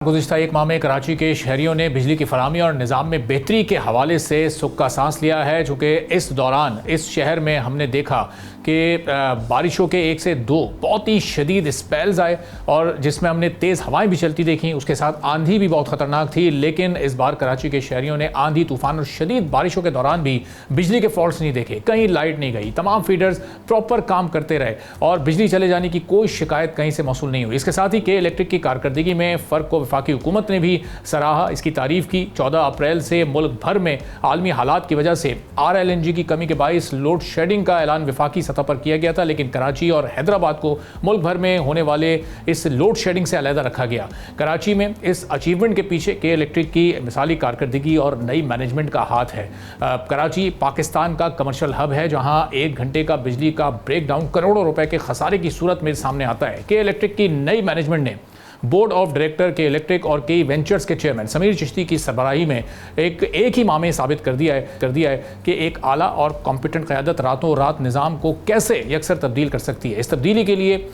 गुज़िश्ता एक माह में कराची के शहरियों ने बिजली की फराहमी और निज़ाम में बेहतरी के हवाले से सुख का सांस लिया है। चूँकि इस दौरान इस शहर में हमने देखा कि बारिशों के 1 से 2 बहुत ही शदीद स्पेल्स आए और जिसमें हमने तेज़ हवाएं भी चलती देखी, उसके साथ आंधी भी बहुत ख़तरनाक थी। लेकिन इस बार कराची के शहरियों ने आंधी, तूफ़ान और शदीद बारिशों के दौरान भी बिजली के फॉल्ट्स नहीं देखे, कहीं लाइट नहीं गई, तमाम फीडर्स प्रॉपर काम करते रहे और बिजली चले जाने की कोई शिकायत कहीं से मौसूल नहीं हुई। इसके साथ ही के इलेक्ट्रिक की कारकर्दगी में फ़र्क को वफाकी हुकूमत ने भी सराहा, इसकी तारीफ की। 14 अप्रैल से मुल्क भर में आलमी हालात की वजह से RLNG की कमी के बाइस लोड शेडिंग का ऐलान वफाकी सतह पर किया गया था, लेकिन कराची और हैदराबाद को मुल्क भर में होने वाले इस लोड शेडिंग से अलहदा रखा गया। कराची में इस अचीवमेंट के पीछे के इलेक्ट्रिक की मिसाली कारकर्दगी और नई मैनेजमेंट का हाथ है। कराची पाकिस्तान का कमर्शियल हब है, जहां 1 घंटे का बिजली का ब्रेकडाउन करोड़ों रुपए के खसारे की सूरत में सामने आता है। के इलेक्ट्रिक की नई मैनेजमेंट ने बोर्ड ऑफ डायरेक्टर के इलेक्ट्रिक और के वेंचर्स के चेयरमैन समीर चिश्ती की सरबराही में एक ही माह में साबित कर दिया है कि एक आला और कॉम्पिटेंट क़यादत रातों रात निज़ाम को कैसे यकसर तब्दील कर सकती है। इस तब्दीली के लिए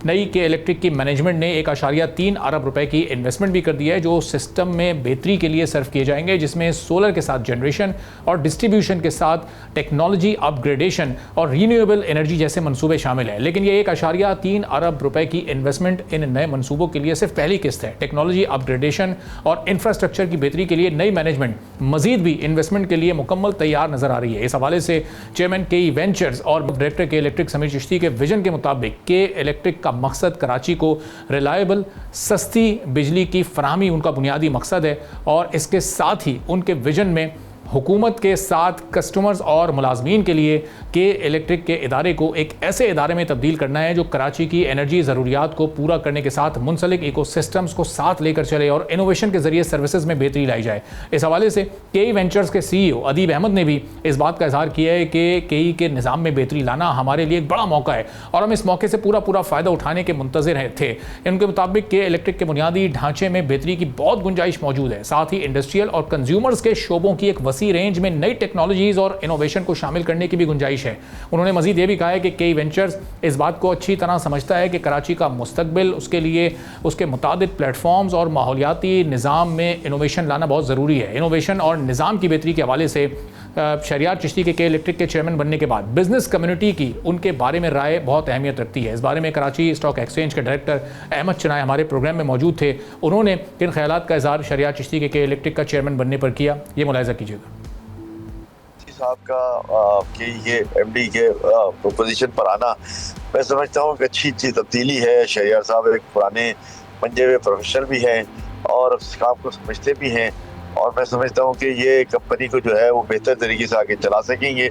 नई के इलेक्ट्रिक की मैनेजमेंट ने 1.3 अरब रुपए की इन्वेस्टमेंट भी कर दिया है, जो सिस्टम में बेहतरी के लिए सर्व किए जाएंगे, जिसमें सोलर के साथ जनरेशन और डिस्ट्रीब्यूशन के साथ टेक्नोलॉजी अपग्रेडेशन और रीन्यूएबल एनर्जी जैसे मंसूबे शामिल हैं। लेकिन ये 1.3 अरब रुपए की इन्वेस्टमेंट इन नए मंसूबों के लिए सिर्फ पहली किस्त है। टेक्नोलॉजी अपग्रेडेशन और इंफ्रास्ट्रक्चर की बेहतरी के लिए नई मैनेजमेंट मजीद भी इन्वेस्टमेंट के लिए मुकम्मल तैयार नजर आ रही है। इस हवाले से चेयरमैन के वेंचर्स और डायरेक्टर के इलेक्ट्रिक समीर चिश्ती के विजन के मुताबिक के इलेक्ट्रिक का मकसद कराची को रिलायबल सस्ती बिजली की फराहमी उनका बुनियादी मकसद है और इसके साथ ही उनके विजन में हुकूमत के साथ कस्टमर्स और मुलाजमीन के लिए के इलेक्ट्रिक के इदारे को एक ऐसे इदारे में तब्दील करना है जो कराची की एनर्जी ज़रूरियात को पूरा करने के साथ मुंसलिक इकोसिस्टम्स को साथ लेकर चले और इनोवेशन के जरिए सर्विसेज में बेहतरी लाई जाए। इस हवाले से के वेंचर्स के CEO अदीब अहमद ने भी इस बात का इजहार किया है कि के के निज़ाम में बेहतरी लाना हमारे लिए एक बड़ा मौका है और हम इस मौके से पूरा फ़ायदा उठाने के मुंतज़िर थे। इनके मुताबिक के इलेक्ट्रिक के बुनियादी ढांचे में बेहतरी की बहुत गुंजाइश मौजूद है। साथ ही इंडस्ट्रियल और कंज्यूमर्स के शोबों की एक वसी रेंज में नई टेक्नोलॉजीज और इनोवेशन को शामिल करने की भी गुंजाइश है। उन्होंने मजीद ये भी कहा है कि के वेंचर्स इस बात को अच्छी तरह समझता है कि कराची का मुस्तकबिल, उसके लिए उसके मुताबिक प्लेटफॉर्म्स और माहौलियाती निज़ाम में इनोवेशन लाना बहुत ज़रूरी है। इनोवेशन और निज़ाम की बेहतरी के हवाले से शहरियार चिश्ती के इलेक्ट्रिक के चेयरमैन बनने के बाद बिजनेस कम्युनिटी की उनके बारे में राय बहुत अहमियत रखती है। इस बारे में कराची स्टॉक एक्सचेंज के डायरेक्टर अहमद चनाय हमारे प्रोग्राम में मौजूद थे। उन्होंने किन ख्यालात का इजहार शहरियार चिश्ती के इलेक्ट्रिक का चेयरमैन बनने पर किया, ये मुलाहिजा कीजिएगा। साहब का कि ये MD के पोजीशन पर आना, मैं समझता हूँ कि अच्छी तब्दीली है। शहरियार साहब एक पुराने मंजे हुए प्रोफेशनल भी हैं और उस काम को समझते भी हैं और मैं समझता हूँ कि ये कंपनी को जो है वो बेहतर तरीके से आगे चला सकेंगे।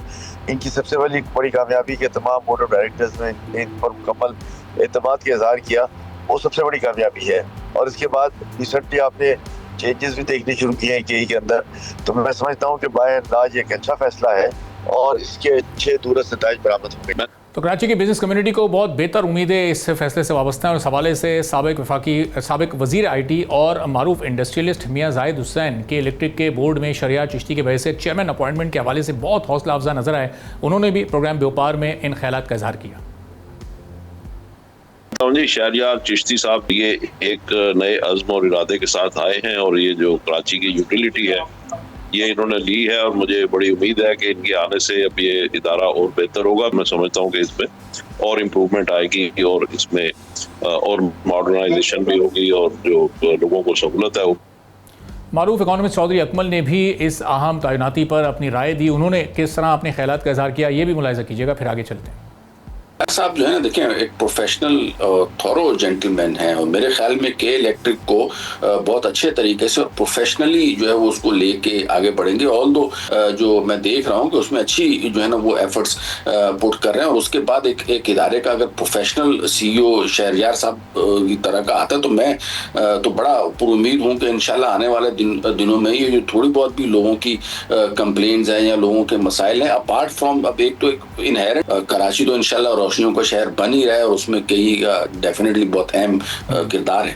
इनकी सबसे बड़ी कामयाबी के तमाम बोर्ड ऑफ डायरेक्टर्स ने इन पर मुकम्मल एतमाद का इजहार किया, वो सबसे बड़ी कामयाबी है। और इसके बाद रिसेंटली आपने चेंजेस भी देखने शुरू किए हैं के अंदर, तो मैं समझता हूँ कि बाय अंदाज एक अच्छा फैसला है और इसके अच्छे दूरस्थ नताइज बरामद होंगे। तो कराची की बिजनेस कम्युनिटी को बहुत बेहतर उम्मीदें इस फैसले से वाबस्ता है और इस हवाले से साबिक वज़ीर IT और मारूफ इंडस्ट्रियलिस्ट मियां जाहिद हुसैन के इलेक्ट्रिक के बोर्ड में शहरियार चिश्ती के वजह से चेयरमैन अपॉइंटमेंट के हवाले से बहुत हौसला अफजा नजर आए। उन्होंने भी प्रोग्राम व्यापार में इन ख्यालात का इजहार किया। जी, शहरियार चिश्ती साहब ये एक नए अज़्म और इरादे के साथ आए हैं और ये जो कराची की यूटिलिटी है ये इन्होंने ली है और मुझे बड़ी उम्मीद है कि इनके आने से अब ये इदारा और बेहतर होगा। मैं समझता हूँ कि इसमें और इम्प्रूवमेंट आएगी और इसमें और मॉडर्नाइजेशन भी होगी और जो लोगों को सहूलत है। मारूफ इकोनॉमिस्ट चौधरी अकमल ने भी इस अहम तैनाती पर अपनी राय दी। उन्होंने किस तरह अपने ख्यालात का इजहार किया, ये भी मुलाहिजा कीजिएगा, फिर आगे चलते हैं। साहब जो है ना, देखिए एक प्रोफेशनल थॉरो जेंटलमैन है और मेरे ख्याल में के इलेक्ट्रिक को बहुत अच्छे तरीके से और प्रोफेशनली जो है वो उसको लेके आगे बढ़ेंगे। ऑल दो जो मैं देख रहा हूँ कि उसमें अच्छी जो है ना वो एफर्ट्स पुट कर रहे हैं और उसके बाद एक इदारे का अगर प्रोफेशनल CEO शहरियार साहब की तरह का आता है तो मैं तो बड़ा पुरुमीद हूँ कि इंशाल्लाह आने वाले दिनों में ये जो थोड़ी बहुत भी लोगों की कंप्लेंट्स हैं या लोगों के मसाइल हैं, अपार्ट फ्रॉम अब एक इनहेरेंट कराची तो इंशाल्लाह रोशनियों का शहर बन ही रहा है और उसमें कई डेफिनेटली बहुत अहम किरदार है।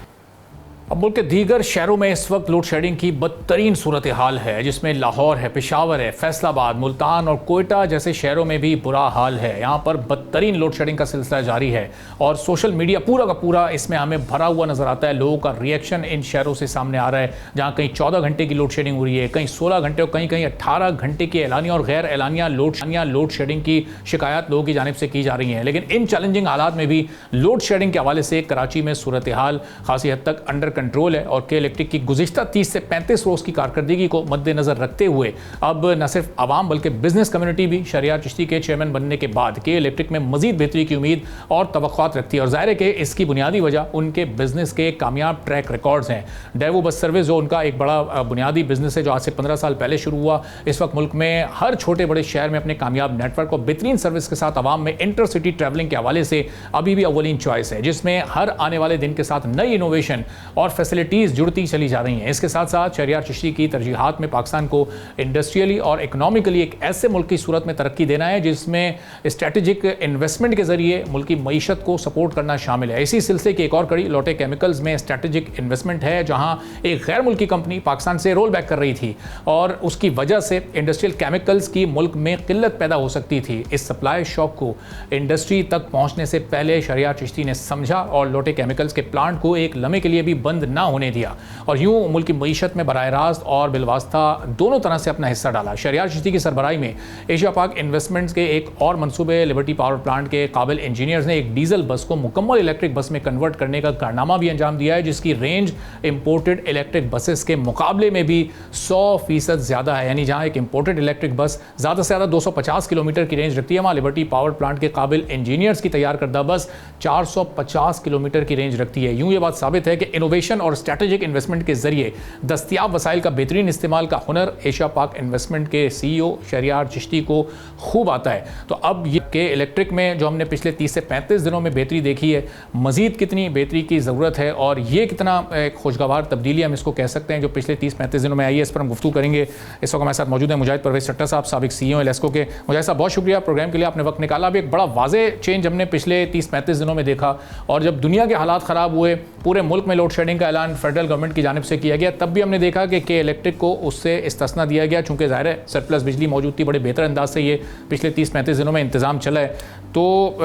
अब मुल्क के दीगर शहरों में इस वक्त लोड शेडिंग की बदतरीन सूरत हाल है, जिसमें लाहौर है, पेशावर है, फैसलाबाद, मुल्तान और कोयटा जैसे शहरों में भी बुरा हाल है। यहाँ पर बदतरीन लोड शेडिंग का सिलसिला जारी है और सोशल मीडिया पूरा का पूरा इसमें हमें भरा हुआ नजर आता है। लोगों का रिएक्शन इन शहरों से सामने आ रहा है, जहाँ कहीं 14 घंटे की लोड शेडिंग हो रही है, कहीं 16 घंटे और कहीं कहीं 18 घंटे की एलानिया और गैर एलानिया लोड शेडिंग की शिकायत लोगों की जानिब से की जा रही है। लेकिन इन चैलेंजिंग हालात में भी लोड शेडिंग के हवाले से कराची में सूरत हाल खासी हद तक अंडर कंट्रोल है और के इलेक्ट्रिक की गुज़िश्ता 30 से 35 रोज़ की कारकर्दगी को मद्देनजर रखते हुए अब न सिर्फ आवाम बल्कि बिजनेस कम्युनिटी भी शहरियार चिश्ती के चेयरमैन बनने के बाद के इलेक्ट्रिक में मजीद बेहतरी की उम्मीद और तवक्कुआत रखती है। और जाहिर है कि इसकी बुनियादी वजह उनके बिजनेस के कामयाब ट्रैक रिकॉर्ड्स हैं। डेवो बस सर्विस जो उनका एक बड़ा बुनियादी बिजनेस है, जो आज से 15 साल पहले शुरू हुआ, इस वक्त मुल्क में हर छोटे बड़े शहर में अपने कामयाब नेटवर्क और बेहतरीन सर्विस के साथ आवाम में इंटर सिटी ट्रैवलिंग के हवाले से अभी भी अव्वलीन चॉइस है, जिसमें हर आने वाले दिन के साथ नई इनोवेशन और फैसिलिटीज जुड़ती चली जा रही हैं। इसके साथ साथ शहरियार चिश्ती की तरजीहात में पाकिस्तान को इंडस्ट्रियली और इकोनॉमिकली एक ऐसे मुल्क की सूरत में तरक्की देना है जिसमें स्ट्रेटेजिक इन्वेस्टमेंट के जरिए मुल्क की मईशत को सपोर्ट करना शामिल है। इसी सिलसिले की एक और कड़ी लोटे केमिकल्स में स्ट्रेटेजिक इन्वेस्टमेंट है, जहां एक गैर मुल्की कंपनी पाकिस्तान से रोल बैक कर रही थी और उसकी वजह से इंडस्ट्रियल केमिकल्स की मुल्क में किल्लत पैदा हो सकती थी। इस सप्लाई शॉक को इंडस्ट्री तक पहुंचने से पहले शहरियार चिश्ती ने समझा और लोटे केमिकल्स के प्लांट को एक लम्हे के लिए भी बंद ना होने दिया और यूं मुल्क की मईशत में बराह रास्त और बिलवास्ता दोनों तरह से अपना हिस्सा डाला। शहरियार चिश्ती की सरबराही में एशिया पाक इन्वेस्टमेंट्स के एक और मंसूबे लिबर्टी पावर प्लांट के काबिल इंजीनियर्स ने एक डीजल बस को मुकम्मल इलेक्ट्रिक बस में कन्वर्ट करने का कारनामा भी अंजाम दिया है, जिसकी रेंज इंपोर्टेड इलेक्ट्रिक बसेस के मुकाबले में भी 100% ज़्यादा है। यानी जहाँ एक इंपोर्टेड इलेक्ट्रिक बस ज़्यादा से ज़्यादा 250 किलोमीटर की रेंज रखती है, वहाँ लिबर्टी पावर प्लांट के काबिल इंजीनियर्स की तैयार करदा बस 450 किलोमीटर की रेंज रखती है। यूँ ये बात साबित है कि इनोवेशन और स्ट्रेटेजिक इन्वेस्टमेंट के जरिए दस्तियाब वसाइल का बेहतरीन इस्तेमाल का हुनर एशिया पाक इन्वेस्टमेंट के CEO शहरियार चिश्ती को खूब आता है। तो अब ये के इलेक्ट्रिक में जो हमने पिछले 30 से 35 दिनों में बेहतरी देखी है, मज़ीद कितनी बेहतरी की ज़रूरत है और ये कितना एक खुशगवार तब्दीली हम इसको कह सकते हैं जो पिछले 30-35 दिनों में आई है, इस पर हम गुफ्तगू करेंगे। इस वक्त हमारे साथ मौजूद है मुजाहिद परवेज़ चट्टा साहब, साबिक CEO एलेस्को के। मुजाहिद साहब, बहुत शुक्रिया प्रोग्राम के लिए, आपने वक्त निकाला। अब एक बड़ा वाज़े चेंज हमने पिछले 30-35 दिनों में देखा और जब दुनिया के हालात ख़राब हुए, पूरे मुल्क में लोड शेडिंग का ऐलान फेडरल गवर्नमेंट की जानिब से किया गया, तब भी हमने देखा कि के इलेक्ट्रिक को उससे इस्तिस्ना दिया गया, चूँकि ज़ाहिर है सरप्लस बिजली मौजूद थी। बड़े बेहतर अंदाज से ये पिछले 30-35 दिनों में इंतज़ाम चला है। तो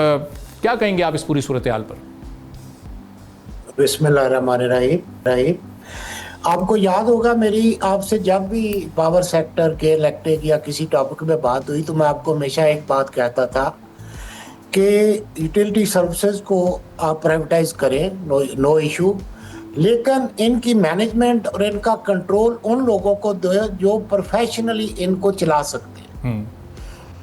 क्या कहेंगे आप इस पूरी सूरत हाल पर? बिस्मिल्लाहिर्रहमानिर्रहीम। आपको याद होगा मेरी आपसे जब भी पावर सेक्टर के इलेक्ट्रिक या किसी टॉपिक में बात हुई तो मैं आपको हमेशा एक बात कहता था कि यूटिलिटी सर्विसेज को आप प्राइवेटाइज करें, नो इशू, लेकिन इनकी मैनेजमेंट और इनका कंट्रोल उन लोगों को दो जो प्रोफेशनली इनको चला सकते हैं।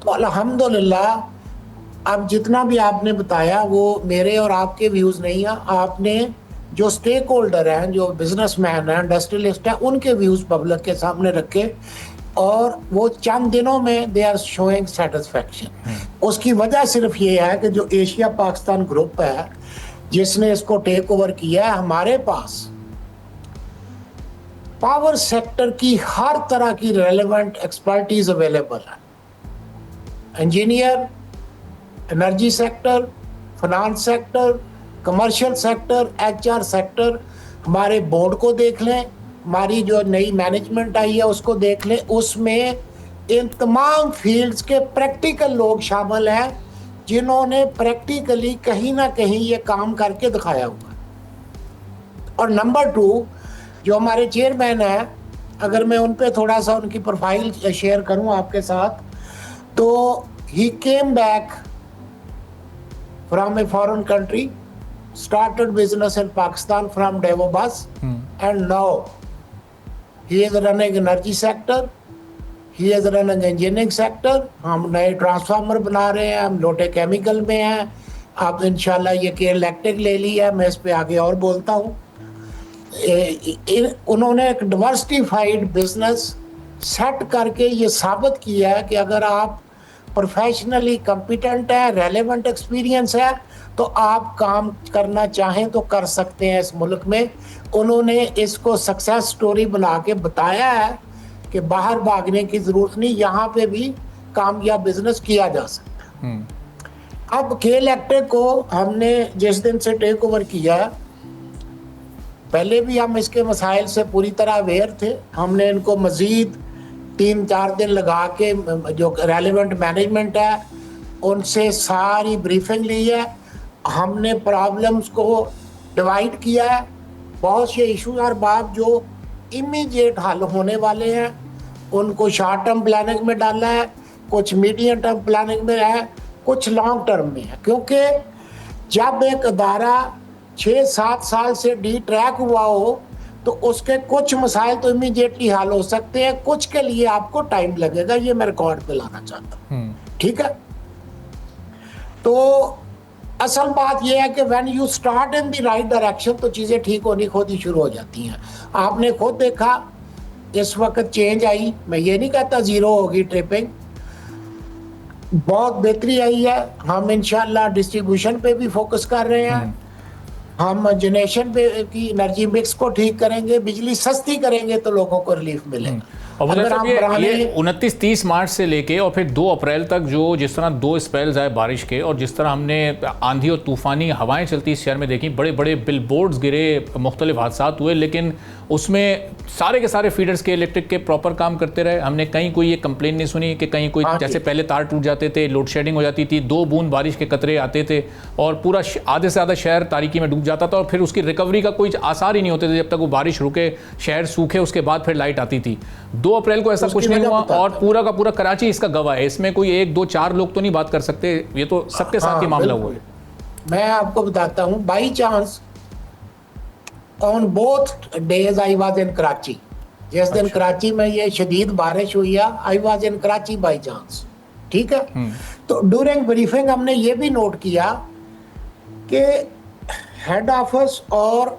तो अल्हम्दुलिल्लाह अब जितना भी आपने बताया वो मेरे और आपके व्यूज़ नहीं है, आपने जो स्टेक होल्डर हैं, जो बिजनेसमैन हैं, इंडस्ट्रियलिस्ट हैं, उनके व्यूज़ पब्लिक के सामने रखे और वो चंद दिनों में दे आर शोइंग सेटिस्फेक्शन। उसकी वजह सिर्फ ये है कि जो एशिया पाकिस्तान ग्रुप है जिसने इसको टेक ओवर किया है, हमारे पास पावर सेक्टर की हर तरह की रेलेवेंट एक्सपर्टीज अवेलेबल है। Engineer, energy sector, finance sector, commercial sector, HR sector. हमारे बोर्ड को देख लें, हमारी जो नई मैनेजमेंट आई है उसको देख लें, उसमें इन तमाम फील्ड्स के प्रैक्टिकल लोग शामिल हैं जिन्होंने प्रैक्टिकली कहीं ना कहीं ये काम करके दिखाया हुआ। और नंबर 2 जो हमारे चेयरमैन हैं, अगर मैं उन पे थोड़ा सा उनकी प्रोफाइल शेयर करूं आपके साथ, तो he came back from a foreign country, started business in Pakistan from Davos, and now he is running energy sector, he is running engineering sector। हम नए ट्रांसफार्मर बना रहे हैं, हम लोटे केमिकल में हैं, अब इंशाल्लाह ये के इलेक्ट्रिक ले ली है, मैं इस पे आगे और बोलता हूँ। उन्होंने एक डिवर्सिफाइड बिजनेस सेट करके ये साबित किया है कि अगर आप प्रोफेशनली कॉम्पिटेंट है, रेलेवेंट एक्सपीरियंस है, तो आप काम करना चाहें तो कर सकते हैं इस मुल्क में। उन्होंने इसको सक्सेस स्टोरी बना के बताया है कि बाहर भागने की ज़रूरत नहीं, यहाँ पे भी कामयाब बिजनेस किया जा सकता है। अब के इलेक्ट्रिक को हमने जिस दिन से टेक ओवर किया, पहले भी हम इसके मसाइल से पूरी तरह अवेयर थे। हमने इनको मज़ीद 3-4 दिन लगा के जो रेलिवेंट मैनेजमेंट है उनसे सारी ब्रीफिंग ली है। हमने प्रॉब्लम्स को डिवाइड किया है। बहुत से इशूज और बात जो इमीडिएट हल होने वाले हैं उनको शॉर्ट टर्म प्लानिंग में डाला है, कुछ मीडियम टर्म प्लानिंग में है, कुछ लॉन्ग टर्म में है। क्योंकि जब एक अदारा 6-7 साल से डी ट्रैक हुआ हो तो उसके कुछ मसाइल तो इमीडिएटली हल हो सकते हैं, कुछ के लिए आपको टाइम लगेगा। ये मैं रिकॉर्ड पे लाना चाहता हूँ, ठीक है। तो असल बात यह है कि when you start in the right direction तो चीज़ें ठीक होनी खुद ही शुरू हो जाती हैं। आपने खुद देखा इस वक्त चेंज आई, मैं ये नहीं कहता ज़ीरो होगी ट्रिपिंग, बहुत बेहतरी आई है। हम इंशाल्लाह डिस्ट्रीब्यूशन पे भी फोकस कर रहे हैं, हम जनरेशन पे की एनर्जी मिक्स को ठीक करेंगे, बिजली सस्ती करेंगे तो लोगों को रिलीफ मिलेगा। और मतलब ये 29-30 मार्च से लेके और फिर 2 अप्रैल तक जो जिस तरह 2 स्पेल्स आए बारिश के और जिस तरह हमने आंधी और तूफ़ानी हवाएं चलती इस शहर में देखी, बड़े बड़े बिलबोर्ड्स गिरे, मुख्तलिफ हादसा हुए, लेकिन उसमें सारे के सारे फीडर्स के इलेक्ट्रिक के प्रॉपर काम करते रहे। हमने कहीं कोई ये कंप्लेन नहीं सुनी कि कहीं कोई जैसे पहले तार टूट जाते थे, लोड शेडिंग हो जाती थी, 2 बूंद बारिश के कतरे आते थे और पूरा आधे से ज़्यादा शहर तारीकी में डूब जाता था और फिर उसकी रिकवरी का कोई आसार ही नहीं होते थे जब तक वो बारिश रुके, शहर सूखे, उसके बाद फिर लाइट आती थी। 2 अप्रैल को ऐसा कुछ नहीं हुआ और पूरा का पूरा कराची इसका गवाह है। इसमें कोई 1-2-4 लोग तो नहीं बात कर सकते, ये तो सबके साथ ही मामला हुआ है। मैं आपको बताता हूँ, by chance on both days I was in Karachi. जिस दिन कराची में ये शदीद बारिश हुई है, I was in Karachi by chance, ठीक है। तो ड्यूरिंग ब्रीफिंग हमने ये भी नोट किया कि हेड ऑफिस और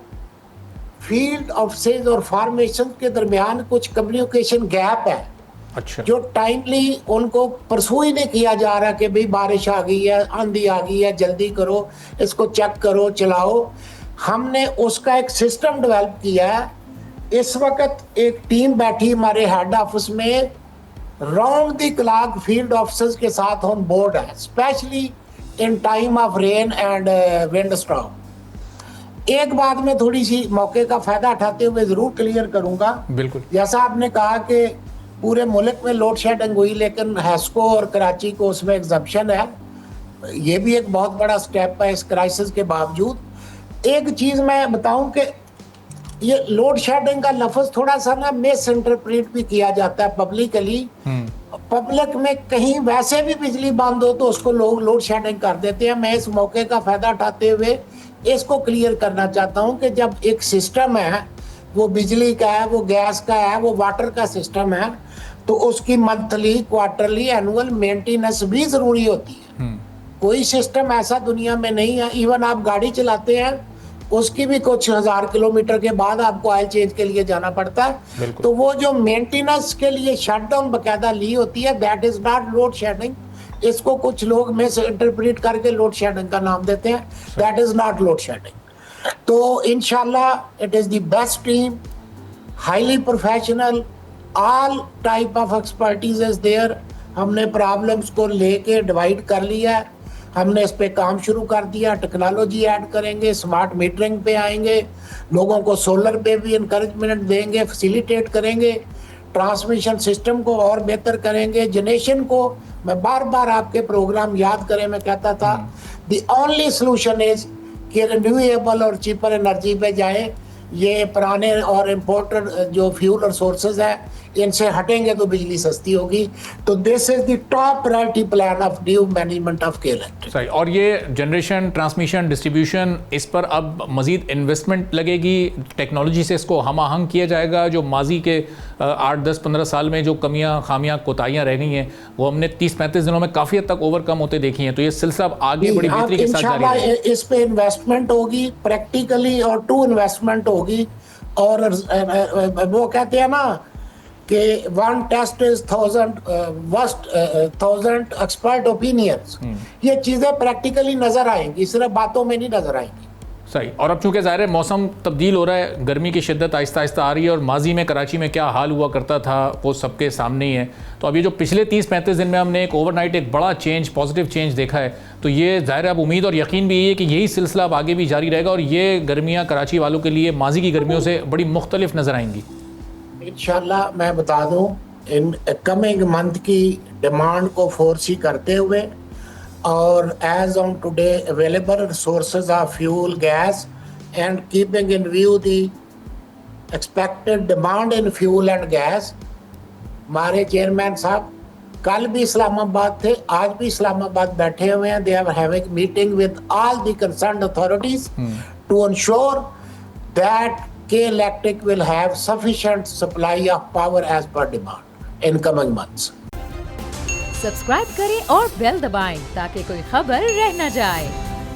फील्ड ऑफिसेज और फॉर्मेशन के दरमियान कुछ कम्युनिकेशन गैप है। अच्छा। जो टाइमली उनको परसू ही नहीं किया जा रहा कि भाई बारिश आ गई है, आंधी आ गई है, जल्दी करो, इसको चेक करो, चलाओ। हमने उसका एक सिस्टम डेवलप किया है। इस वक्त एक टीम बैठी हमारे हेड ऑफिस में, round the clock field officers के साथ ऑन बोर्ड है, specially in time of rain and wind storm. एक बात में थोड़ी सी मौके का फायदा उठाते हुए जरूर क्लियर करूंगा। बिल्कुल। जैसा आपने कहा कि पूरे मुल्क में लोड शेडिंग हुई, लेकिन हैस्को और कराची को उसमें एग्जम्पशन है, ये भी एक बहुत बड़ा स्टेप है इस क्राइसिस के बावजूद। एक चीज मैं बताऊं कि ये लोड शेडिंग का लफ्ज थोड़ा सा ना मिस इंटरप्रेट भी किया जाता है पब्लिकली। पब्लिक में कहीं वैसे भी बिजली बंद हो तो उसको लोग लोड शेडिंग कर देते हैं। मैं इस मौके का फायदा उठाते हुए इसको क्लियर करना चाहता हूं कि जब एक सिस्टम है, वो बिजली का है, वो गैस का है, वो वाटर का सिस्टम है, तो उसकी मंथली, क्वार्टरली, एनुअल मेंटेनेंस भी जरूरी होती है। कोई सिस्टम ऐसा दुनिया में नहीं है, इवन आप गाड़ी चलाते हैं उसकी भी कुछ 1000 किलोमीटर के बाद आपको ऑयल चेंज के लिए जाना पड़ता है। तो वो जो मेंटेनेंस के लिए शटडाउन बकायदा ली होती है, that is not load shedding. इसको कुछ लोग मिस इंटरप्रेट करके लोड शेडिंग का नाम देते हैं, that is not load shedding. तो इंशाल्लाह it is the best team, highly professional, all type of expertise is there. हमने प्रॉब्लम्स को लेके डिवाइड कर लिया है, हमने इस पे काम शुरू कर दिया। टेक्नोलॉजी ऐड करेंगे, स्मार्ट मीटरिंग पे आएंगे, लोगों को सोलर पे भी इंकरेजमेंट देंगे, फैसिलिटेट करेंगे, ट्रांसमिशन सिस्टम को और बेहतर करेंगे, जनरेशन को। मैं बार बार आपके प्रोग्राम याद करें, मैं कहता था द ओनली सोल्यूशन इज कि रिन्यूएबल और चीपर एनर्जी पे जाए। ये पुराने और इम्पोर्टेड जो फ्यूल और सोर्सेज है इनसे हटेंगे तो बिजली सस्ती होगी। तो this is the top priority plan of new management of के इलेक्ट्रिक। सही। और ये जनरेशन, ट्रांसमिशन, डिस्ट्रीब्यूशन, इस पर अब मजीद इन्वेस्टमेंट लगेगी, टेक्नोलॉजी से इसको हम आहंग किया जाएगा। जो माजी के 8, 10, 15 साल में जो कमियां, खामियां, कोताहियां रह गई हैं वो हमने 30-35 दिनों में काफ़ी हद तक ओवरकम होते देखी हैं। तो ये सिलसिला अब आगे बड़ी बेहतरी के साथ जारी रहेगा। इस पे इन्वेस्टमेंट होगी प्रैक्टिकली, और टू इन्वेस्टमेंट होगी। और वो कहते हैं ना कि one test is 1000 expert opinions. ये चीजें प्रैक्टिकली नजर आएंगी, सिर्फ बातों में नहीं नजर आएंगी। सही। और अब चूंकि ज़ाहिर है मौसम तब्दील हो रहा है, गर्मी की शिद्दत आहिस्ता आहिस्ता आ रही है और माजी में कराची में क्या हाल हुआ करता था वो सबके सामने ही है। तो अब ये जो पिछले 30-35 दिन में हमने एक ओवरनाइट एक बड़ा चेंज, पॉजिटिव चेंज देखा है, तो ये ज़ाहिर है अब उम्मीद और यकीन भी है कि यही सिलसिला अब आगे भी जारी रहेगा और ये गर्मियाँ कराची वालों के लिए माजी की गर्मियों से बड़ी मुख्तलिफ नज़र आएंगी। इंशाल्लाह मैं बता दूं, इन कमिंग मंथ की डिमांड को फोर्सी करते हुए और as on today available resources of fuel, gas and keeping in view the expected demand in fuel and gas, हमारे चेयरमैन साहब कल भी इस्लामाबाद थे, आज भी इस्लामाबाद बैठे हुए हैं। They are having meeting with all the concerned authorities to ensure that K Electric will have sufficient supply of power as per demand in coming months. Subscribe करें और बेल दबाएं ताकि कोई खबर रह न जाए।